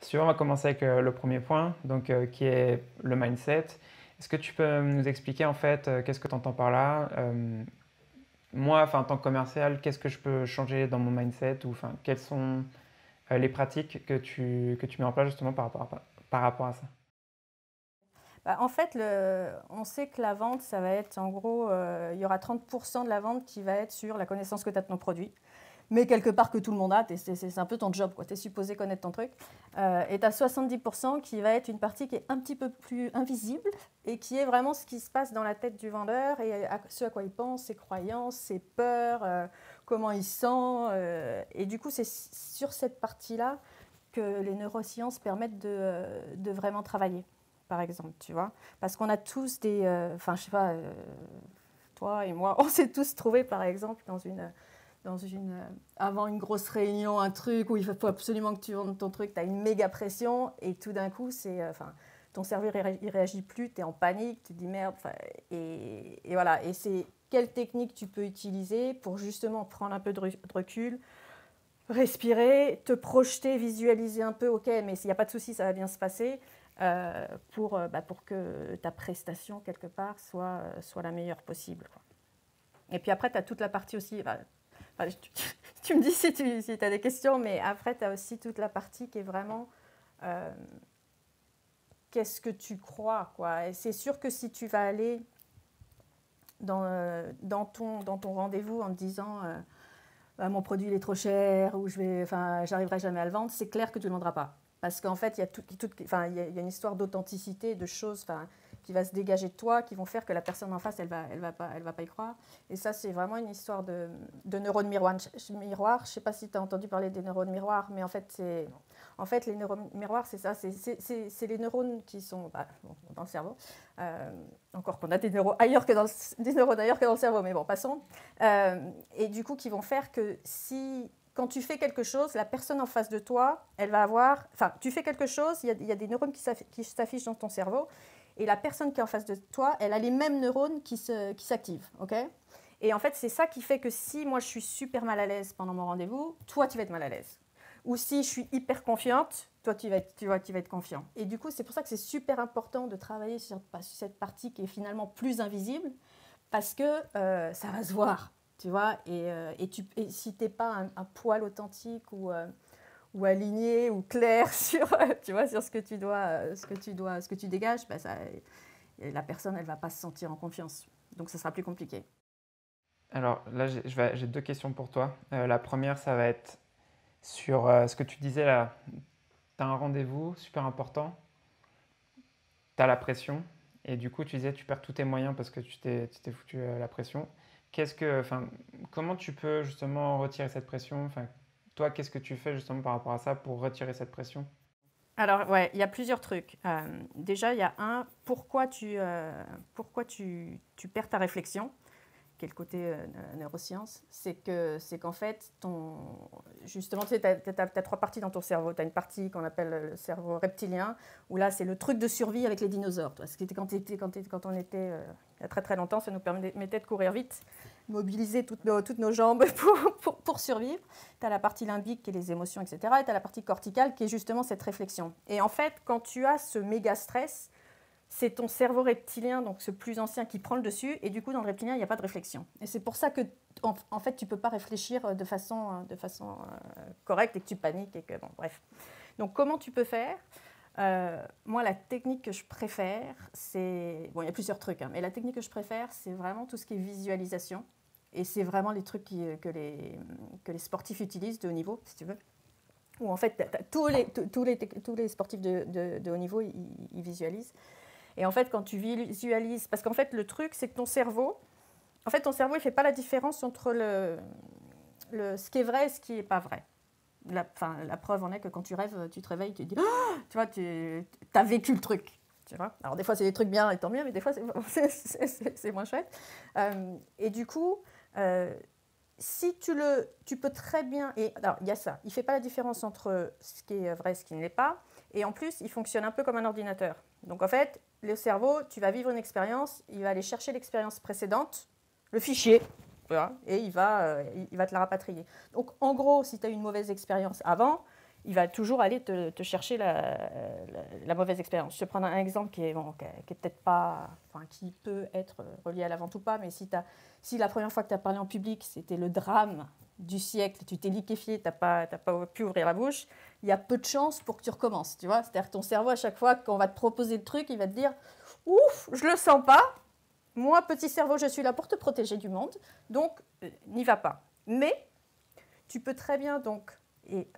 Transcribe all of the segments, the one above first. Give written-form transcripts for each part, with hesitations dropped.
Si tu veux, on va commencer avec le premier point, donc, qui est le mindset. Est-ce que tu peux nous expliquer en fait qu'est-ce que tu entends par là? Moi, enfin, en tant que commercial, qu'est-ce que je peux changer dans mon mindset ou enfin, quelles sont les pratiques que tu mets en place justement par rapport à ça? Bah, en fait, on sait que la vente, ça va être en gros, il y aura 30% de la vente qui va être sur la connaissance que tu as de ton produit. Mais quelque part que tout le monde a, c'est un peu ton job, tu es supposé connaître ton truc. Et tu as 70% qui va être une partie qui est un petit peu plus invisible et qui est vraiment ce qui se passe dans la tête du vendeur et ce à quoi il pense, ses croyances, ses peurs, comment il sent. Et du coup, c'est sur cette partie-là que les neurosciences permettent de vraiment travailler, par exemple, tu vois. Parce qu'on a tous des... Enfin, je sais pas, toi et moi, on s'est tous trouvés, par exemple, avant une grosse réunion, un truc où il faut absolument que tu vendes ton truc, tu as une méga pression et tout d'un coup, ton cerveau il réagit plus, tu es en panique, tu te dis merde. Et voilà. Et c'est quelle technique tu peux utiliser pour justement prendre un peu de recul, respirer, te projeter, visualiser un peu, ok, mais s'il n'y a pas de souci, ça va bien se passer, pour que ta prestation, quelque part, soit la meilleure possible, quoi. Et puis après, tu as toute la partie aussi, tu me dis si tu as des questions, mais après, tu as aussi toute la partie qui est vraiment euh, qu'est-ce que tu crois, quoi. Et c'est sûr que si tu vas aller dans ton rendez-vous en te disant bah, mon produit il est trop cher ou j'arriverai jamais à le vendre, c'est clair que tu ne le vendras pas. Parce qu'en fait, il y a une histoire d'authenticité, de choses qui va se dégager de toi, qui vont faire que la personne en face, elle va pas y croire. Et ça, c'est vraiment une histoire de neurones miroirs. Je ne sais pas si tu as entendu parler des neurones miroirs, mais en fait, les neurones miroirs, c'est ça, c'est les neurones qui sont dans le cerveau. Encore qu'on a des neurones ailleurs que dans le cerveau, mais bon, passons. Et du coup, qui vont faire que quand tu fais quelque chose, la personne en face de toi, elle va avoir... Enfin, tu fais quelque chose, il y a des neurones qui s'affichent dans ton cerveau, et la personne qui est en face de toi, elle a les mêmes neurones qui s'activent, ok? Et en fait, c'est ça qui fait que si moi, je suis super mal à l'aise pendant mon rendez-vous, toi, tu vas être mal à l'aise. Ou si je suis hyper confiante, toi, tu vas être confiant. Et du coup, c'est pour ça que c'est super important de travailler sur cette partie qui est finalement plus invisible, parce que ça va se voir, tu vois. Et si tu n'es pas un poil authentique ou aligné ou clair sur, tu vois, sur ce que tu dégages, la personne, elle ne va pas se sentir en confiance. Donc, ça sera plus compliqué. Alors là, j'ai deux questions pour toi. La première, ça va être sur ce que tu disais là. Tu as un rendez-vous super important, tu as la pression, et du coup, tu disais tu perds tous tes moyens parce que tu t'es foutu la pression. Enfin, comment tu peux justement retirer cette pression? Enfin, toi, qu'est-ce que tu fais justement par rapport à ça pour retirer cette pression? Alors, ouais, il y a plusieurs trucs. Déjà, il y a pourquoi tu perds ta réflexion, qui est le côté neurosciences, c'est qu'en fait, justement, tu sais, as trois parties dans ton cerveau. Tu as une partie qu'on appelle le cerveau reptilien, où là, c'est le truc de survie avec les dinosaures. Toi. Quand on était, il y a très très longtemps, ça nous permettait de courir vite, mobiliser toutes nos jambes pour survivre. Tu as la partie limbique qui est les émotions, etc. Et tu as la partie corticale qui est justement cette réflexion. Et en fait, quand tu as ce méga stress, c'est ton cerveau reptilien, donc ce plus ancien, qui prend le dessus. Et du coup, dans le reptilien, il n'y a pas de réflexion. Et c'est pour ça que, en fait, tu ne peux pas réfléchir de façon correcte et que tu paniques. Bon, bref. Donc, comment tu peux faire moi, la technique que je préfère, c'est... Bon, il y a plusieurs trucs, hein, mais la technique que je préfère, c'est vraiment tout ce qui est visualisation. Et c'est vraiment les trucs que les sportifs utilisent de haut niveau, si tu veux. Où en fait, tous les sportifs de haut niveau, ils visualisent. Et en fait, quand tu visualises... Parce qu'en fait, le truc, c'est que ton cerveau... En fait, ton cerveau, il ne fait pas la différence entre ce qui est vrai et ce qui n'est pas vrai. La preuve en est que quand tu rêves, tu te réveilles, tu te dis, oh, tu vois, tu as vécu le truc. Tu vois. Alors des fois, c'est des trucs bien et tant mieux, mais des fois, c'est moins chouette. Et du coup, si tu peux très bien... Et alors, il y a ça. Il ne fait pas la différence entre ce qui est vrai et ce qui ne l'est pas. Et en plus, il fonctionne un peu comme un ordinateur. Donc en fait, le cerveau, tu vas vivre une expérience, il va aller chercher l'expérience précédente, le fichier, voilà, et il va te la rapatrier. Donc en gros, si tu as eu une mauvaise expérience avant, il va toujours aller te chercher la mauvaise expérience. Je te prends un exemple qui est peut-être pas, enfin, qui peut être relié à la vente ou pas, mais si la première fois que tu as parlé en public, c'était le drame du siècle, tu t'es liquéfié, tu n'as pas pu ouvrir la bouche, il y a peu de chances pour que tu recommences, tu vois. C'est-à-dire que ton cerveau, à chaque fois qu'on va te proposer le truc, il va te dire « Ouf, je le sens pas, moi, petit cerveau, je suis là pour te protéger du monde, donc n'y va pas. » Mais tu peux très bien donc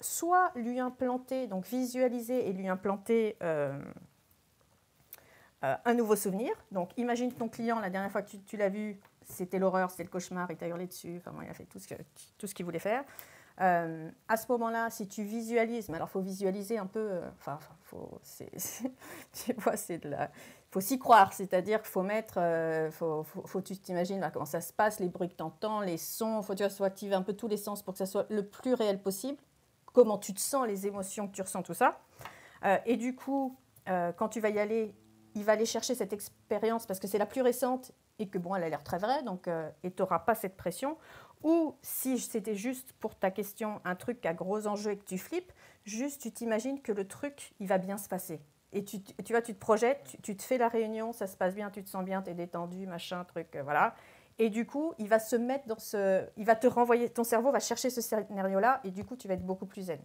soit lui implanter, donc visualiser et lui implanter un nouveau souvenir. Donc imagine ton client, la dernière fois que tu l'as vu, c'était l'horreur, c'était le cauchemar, il t'a hurlé dessus, enfin, il a fait tout ce qu'il voulait faire. À ce moment-là, si tu visualises, mais alors il faut visualiser un peu, tu vois, faut s'y croire, c'est-à-dire qu'il faut mettre, tu t'imagines comment ça se passe, les bruits que tu entends, les sons, tu vois, faut activer un peu tous les sens pour que ça soit le plus réel possible, comment tu te sens, les émotions que tu ressens, tout ça. Et du coup, quand tu vas y aller, il va aller chercher cette expérience parce que c'est la plus récente et que bon, elle a l'air très vraie, donc, et tu n'auras pas cette pression. Ou si c'était juste pour ta question un truc à gros enjeux et que tu flippes, juste tu t'imagines que le truc, il va bien se passer. Et tu vois, tu te projettes, tu te fais la réunion, ça se passe bien, tu te sens bien, tu es détendu, machin, truc, voilà. Et du coup, il va se mettre il va te renvoyer, ton cerveau va chercher ce scénario-là et du coup, tu vas être beaucoup plus zen.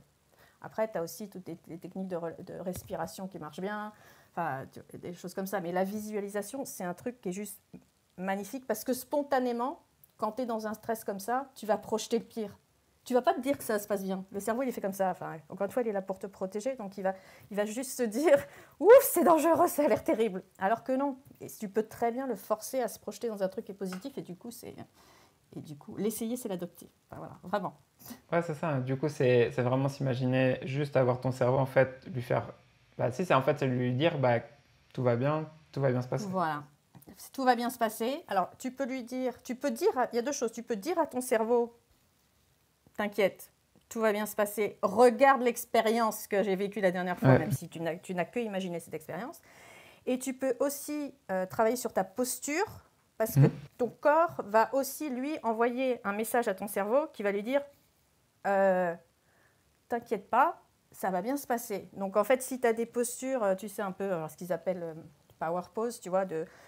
Après, tu as aussi toutes les techniques de respiration qui marchent bien, enfin, des choses comme ça. Mais la visualisation, c'est un truc qui est juste magnifique parce que spontanément, quand tu es dans un stress comme ça, tu vas projeter le pire. Tu ne vas pas te dire que ça se passe bien. Le cerveau, il est fait comme ça. Enfin, encore une fois, il est là pour te protéger. Donc, il va juste se dire « Ouf, c'est dangereux, ça a l'air terrible ». Alors que non. Et tu peux très bien le forcer à se projeter dans un truc qui est positif. Et du coup, l'essayer, c'est l'adopter. Enfin, voilà, vraiment. Ouais, c'est ça. Du coup, c'est vraiment s'imaginer juste avoir ton cerveau, en fait, lui faire. Bah, si, c'est en fait, c'est lui dire, bah, tout va bien se passer. Voilà. Tout va bien se passer. Alors, il y a deux choses. Tu peux dire à ton cerveau, t'inquiète, tout va bien se passer. Regarde l'expérience que j'ai vécue la dernière fois, même si tu n'as que imaginé cette expérience. Et tu peux aussi travailler sur ta posture, parce que ton corps va aussi, lui, envoyer un message à ton cerveau qui va lui dire t'inquiète pas, ça va bien se passer. Donc, en fait, si tu as des postures, tu sais un peu ce qu'ils appellent power pose, tu vois,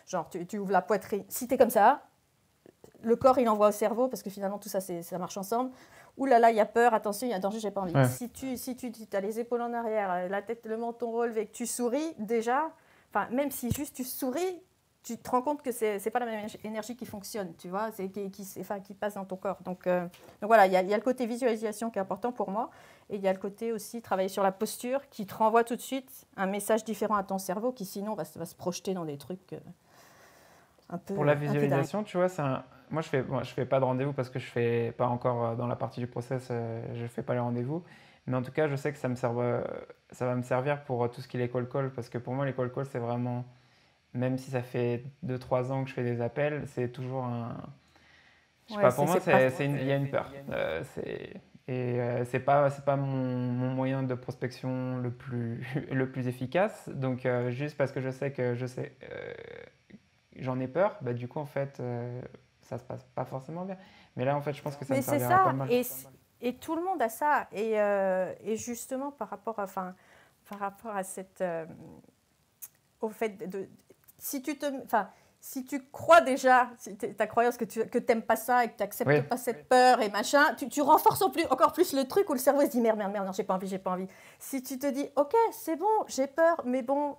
genre tu ouvres la poitrine. Si tu es comme ça, le corps, il envoie au cerveau, parce que finalement, tout ça, ça marche ensemble. Ouh là là, il y a peur, attention, il y a danger, j'ai pas envie. Ouais. Si tu as les épaules en arrière, la tête, le menton relevé, que tu souris, déjà, même si juste tu souris, tu te rends compte que c'est pas la même énergie qui fonctionne, tu vois, qui passe dans ton corps. Donc voilà, il y a le côté visualisation qui est important pour moi, et il y a le côté aussi travailler sur la posture qui te renvoie tout de suite un message différent à ton cerveau qui sinon va se projeter dans des trucs un peu. Pour la visualisation, tu vois, moi je fais pas de rendez-vous parce que je fais pas encore dans la partie du process, je fais pas les rendez-vous. Mais en tout cas, je sais que ça va me servir pour tout ce qui est les call calls, parce que pour moi, les call calls, c'est vraiment, même si ça fait 2-3 ans que je fais des appels, c'est toujours un. Je sais pas, pour moi, il y a une peur. C'est pas mon moyen de prospection le plus efficace. Donc, juste parce que je sais que j'en ai peur, bah, du coup, en fait, ça se passe pas forcément bien. Mais là, en fait, je pense que ça me servira pas mal. Et tout le monde a ça. Et justement, par rapport à cette. Au fait si tu crois déjà, ta croyance que tu n'aimes pas ça et que tu n'acceptes pas cette peur et machin, tu renforces encore plus le truc où le cerveau se dit merde, non, j'ai pas envie. Si tu te dis, ok, c'est bon, j'ai peur, mais bon,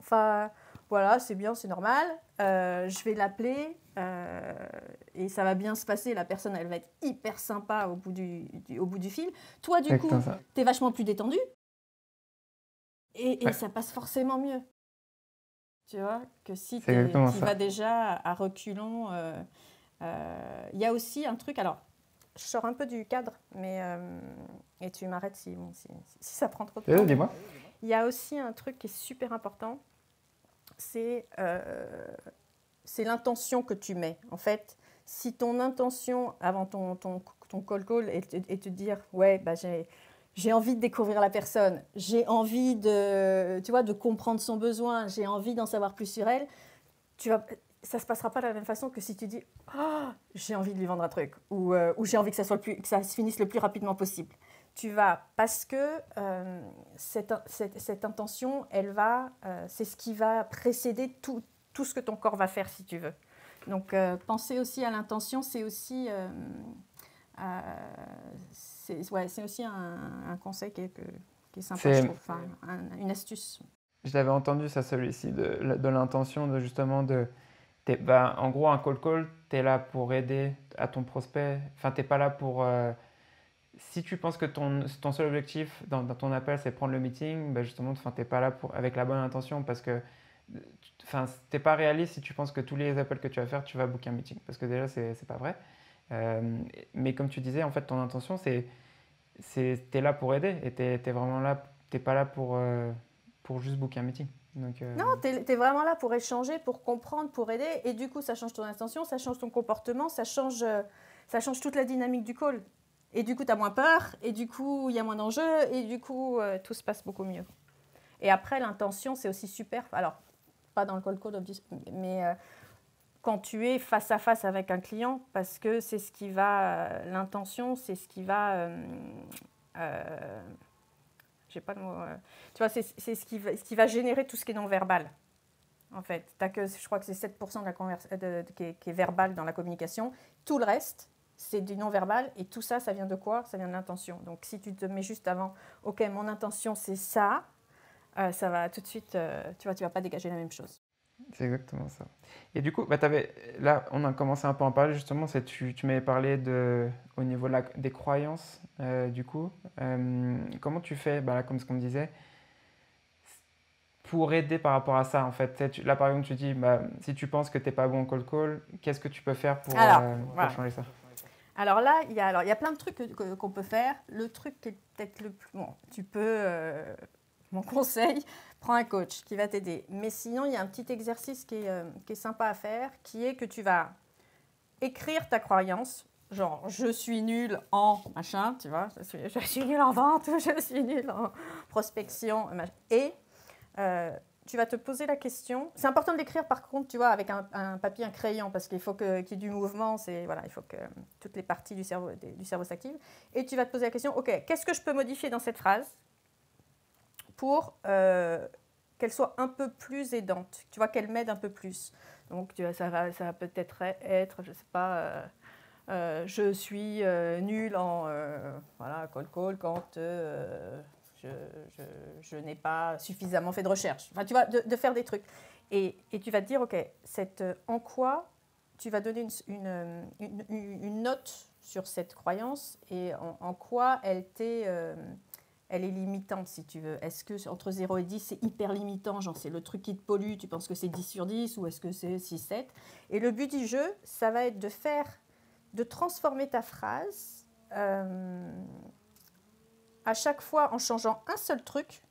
voilà, c'est bien, c'est normal, je vais l'appeler et ça va bien se passer, la personne, elle va être hyper sympa au bout du fil. Toi, du coup, tu es vachement plus détendu et ça passe forcément mieux. Tu vois, que si tu vas déjà à reculons. Il y a aussi un truc, alors, je sors un peu du cadre, mais, et tu m'arrêtes si ça prend trop de temps. Dis-moi. Il y a aussi un truc qui est super important, c'est l'intention que tu mets. En fait, si ton intention avant ton call est te dire, ouais, bah, j'ai envie de découvrir la personne, j'ai envie de comprendre son besoin, j'ai envie d'en savoir plus sur elle, ça ne se passera pas de la même façon que si tu dis « j'ai envie de lui vendre un truc » ou « j'ai envie que ça se finisse le plus rapidement possible ». parce que cette intention, c'est ce qui va précéder tout ce que ton corps va faire, si tu veux. Donc, penser aussi à l'intention, c'est aussi, c'est aussi un conseil qui est sympa, je trouve, enfin, une astuce. Je l'avais entendu, ça, celui-ci, de l'intention, en gros, un cold call, tu es là pour aider à ton prospect. Enfin, tu n'es pas là pour... si tu penses que ton seul objectif dans ton appel, c'est prendre le meeting, justement, tu n'es pas là avec la bonne intention parce que tu n'es pas réaliste si tu penses que tous les appels que tu vas faire, tu vas booker un meeting. Parce que déjà, c'est pas vrai. Mais comme tu disais, en fait, ton intention, tu es là pour aider et tu es vraiment là, tu n'es pas là pour juste booker un meeting. Donc, Non, tu es vraiment là pour échanger, pour comprendre, pour aider. Et du coup, ça change ton intention, ça change ton comportement, ça change toute la dynamique du call. Et du coup, tu as moins peur, et du coup, il y a moins d'enjeux, et du coup, tout se passe beaucoup mieux. Et après, l'intention, c'est aussi super. Alors, pas dans le cold call, mais quand tu es face à face avec un client, parce que c'est ce qui va... l'intention, c'est ce qui va... j'ai pas le mot... tu vois, c'est ce qui va générer tout ce qui est non-verbal. En fait, je crois que c'est 7% qui est verbal dans la communication. Tout le reste, c'est du non-verbal. Et tout ça, ça vient de quoi? Ça vient de l'intention. Donc, si tu te mets juste avant, OK, mon intention, c'est ça, ça va tout de suite, tu vas pas dégager la même chose. C'est exactement ça. Et du coup, là, on a commencé un peu à en parler, justement. Tu m'avais parlé au niveau des croyances, du coup. Comment tu fais, comme ce qu'on me disait, pour aider par rapport à ça, en fait? Là, par exemple, tu dis, si tu penses que tu n'es pas bon en cold call, qu'est-ce que tu peux faire pour changer ça? Alors là, il y a plein de trucs qu'on peut faire. Le truc qui est peut-être le plus... Bon, tu peux... mon conseil, prends un coach qui va t'aider. Mais sinon, il y a un petit exercice qui est sympa à faire, qui est que tu vas écrire ta croyance. Genre, je suis nul en machin, tu vois. Je suis nul en vente, je suis nul en prospection. Et tu vas te poser la question. C'est important de l'écrire, par contre, tu vois, avec un papier, un crayon, parce qu'il faut qu'il y ait du mouvement. Il faut que toutes les parties du cerveau s'activent. Et tu vas te poser la question, OK, qu'est-ce que je peux modifier dans cette phrase pour qu'elle soit un peu plus aidante, tu vois, qu'elle m'aide un peu plus. Donc, tu vois, ça va peut-être être, je ne sais pas, je suis nulle en cold call quand je n'ai pas suffisamment fait de recherche. Enfin, tu vois, de faire des trucs. Et tu vas te dire, OK, en quoi tu vas donner une note sur cette croyance et en quoi elle est limitante, si tu veux. Est-ce que entre 0 et 10, c'est hyper limitant, genre c'est le truc qui te pollue, tu penses que c'est 10 sur 10, ou est-ce que c'est 6, 7? Et le but du jeu, ça va être de transformer ta phrase à chaque fois en changeant un seul truc,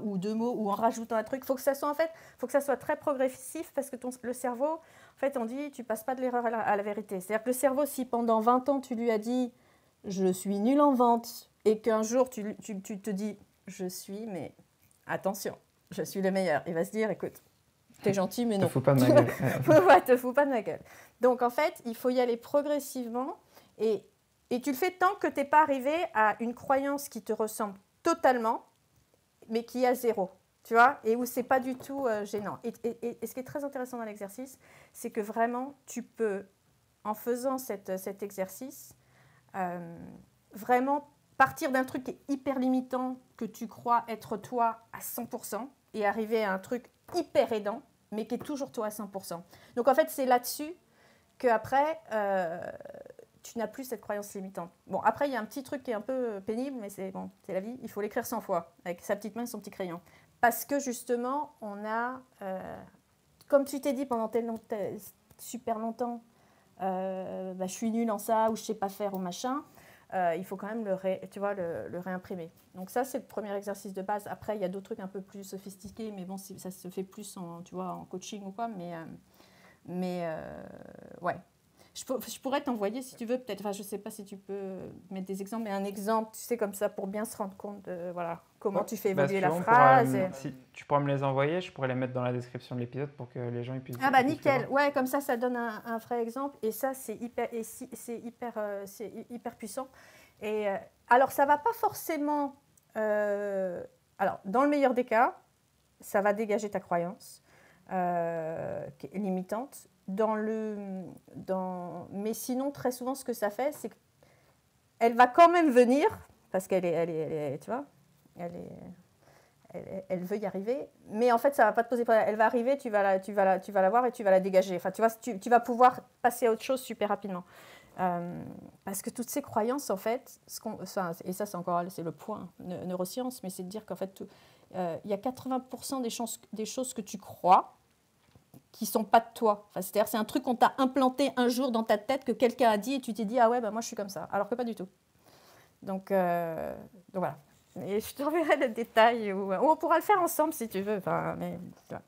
ou deux mots, ou en rajoutant un truc. Faut que ça soit très progressif, parce que le cerveau, en fait, on dit, tu passes pas de l'erreur à la vérité. C'est-à-dire que le cerveau, si pendant 20 ans, tu lui as dit, je suis nul en vente, et qu'un jour, tu te dis, mais attention, je suis le meilleur. Il va se dire, écoute, t'es gentil, mais non. Te fous pas de ma gueule. Ouais, te fous pas de ma gueule. Donc, en fait, il faut y aller progressivement, et tu le fais tant que t'es pas arrivé à une croyance qui te ressemble totalement, mais qui est à 0, tu vois, et où c'est pas du tout gênant. Et ce qui est très intéressant dans l'exercice, c'est que vraiment, tu peux, en faisant cet exercice, vraiment partir d'un truc qui est hyper limitant, que tu crois être toi à 100%, et arriver à un truc hyper aidant, mais qui est toujours toi à 100%. Donc en fait, c'est là-dessus qu'après, tu n'as plus cette croyance limitante. Bon, après, il y a un petit truc qui est un peu pénible, mais c'est la vie, il faut l'écrire 100 fois, avec sa petite main et son petit crayon. Parce que justement, on a, comme tu t'es dit pendant super longtemps, je suis nulle en ça, ou je ne sais pas faire, ou machin, il faut quand même le réimprimer. Donc ça, c'est le premier exercice de base. Après, il y a d'autres trucs un peu plus sophistiqués, mais bon, ça se fait plus en coaching ou quoi. Mais ouais. Je pourrais t'envoyer, si tu veux, peut-être, je ne sais pas si tu peux mettre des exemples, mais un exemple, tu sais, comme ça, pour bien se rendre compte de comment tu fais évoluer la phrase. Si tu pourras me les envoyer, je pourrais les mettre dans la description de l'épisode pour que les gens puissent... Ah nickel, ouais, comme ça donne un vrai exemple, et ça, c'est hyper puissant. Et Alors, ça ne va pas forcément... alors, dans le meilleur des cas, ça va dégager ta croyance qui est limitante. Mais sinon, très souvent, ce que ça fait, c'est qu'elle va quand même venir, parce qu'elle tu vois, elle veut y arriver, mais en fait, ça ne va pas te poser problème. Elle va arriver, tu vas la voir et tu vas la dégager. Enfin, tu vois, tu vas pouvoir passer à autre chose super rapidement. Parce que toutes ces croyances, en fait, et ça, c'est le point neurosciences, mais c'est de dire qu'en fait, il y a 80% des choses que tu crois qui ne sont pas de toi. Enfin, c'est-à-dire, c'est un truc qu'on t'a implanté un jour dans ta tête, que quelqu'un a dit, et tu t'es dit, ah ouais, bah, moi, je suis comme ça. Alors que pas du tout. Donc voilà. Et je t'enverrai le détail, ou on pourra le faire ensemble si tu veux. Enfin, mais, voilà.